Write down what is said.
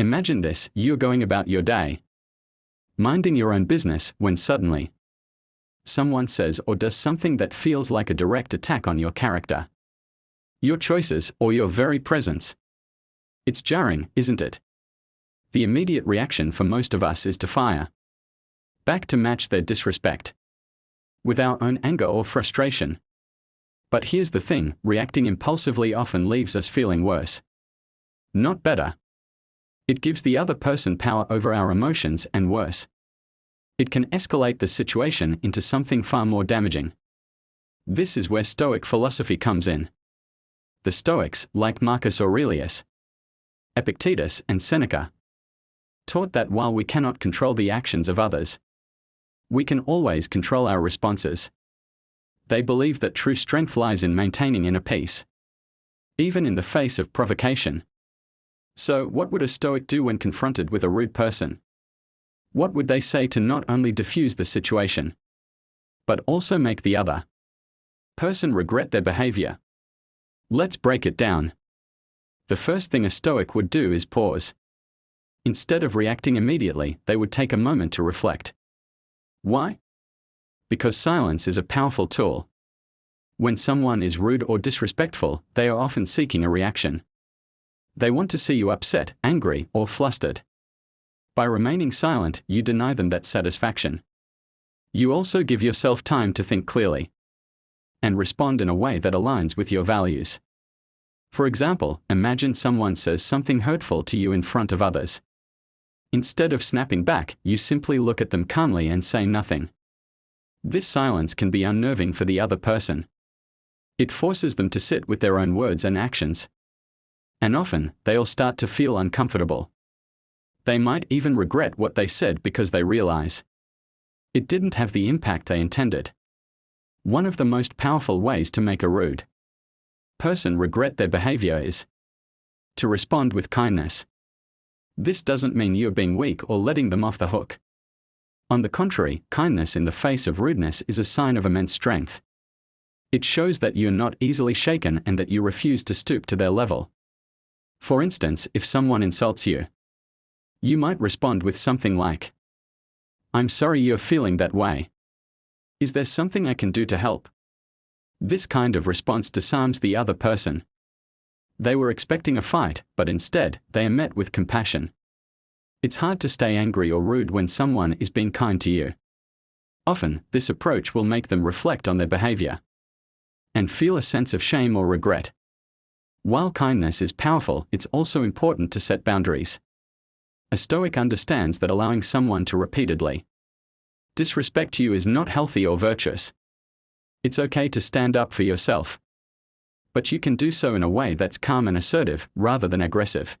Imagine this: you're going about your day, minding your own business, when suddenly someone says or does something that feels like a direct attack on your character, your choices, or your very presence. It's jarring, isn't it? The immediate reaction for most of us is to fire back to match their disrespect with our own anger or frustration. But here's the thing: reacting impulsively often leaves us feeling worse, not better. It gives the other person power over our emotions, and worse, it can escalate the situation into something far more damaging. This is where Stoic philosophy comes in. The Stoics, like Marcus Aurelius, Epictetus, and Seneca, taught that while we cannot control the actions of others, we can always control our responses. They believe that true strength lies in maintaining inner peace, even in the face of provocation. So, what would a Stoic do when confronted with a rude person? What would they say to not only diffuse the situation, but also make the other person regret their behavior? Let's break it down. The first thing a Stoic would do is pause. Instead of reacting immediately, they would take a moment to reflect. Why? Because silence is a powerful tool. When someone is rude or disrespectful, they are often seeking a reaction. They want to see you upset, angry, or flustered. By remaining silent, you deny them that satisfaction. You also give yourself time to think clearly and respond in a way that aligns with your values. For example, imagine someone says something hurtful to you in front of others. Instead of snapping back, you simply look at them calmly and say nothing. This silence can be unnerving for the other person. It forces them to sit with their own words and actions. And often, they'll start to feel uncomfortable. They might even regret what they said because they realize it didn't have the impact they intended. One of the most powerful ways to make a rude person regret their behavior is to respond with kindness. This doesn't mean you're being weak or letting them off the hook. On the contrary, kindness in the face of rudeness is a sign of immense strength. It shows that you're not easily shaken and that you refuse to stoop to their level. For instance, if someone insults you, you might respond with something like, "I'm sorry you're feeling that way. Is there something I can do to help?" This kind of response disarms the other person. They were expecting a fight, but instead, they are met with compassion. It's hard to stay angry or rude when someone is being kind to you. Often, this approach will make them reflect on their behavior and feel a sense of shame or regret. While kindness is powerful, it's also important to set boundaries. A Stoic understands that allowing someone to repeatedly disrespect you is not healthy or virtuous. It's okay to stand up for yourself, but you can do so in a way that's calm and assertive, rather than aggressive.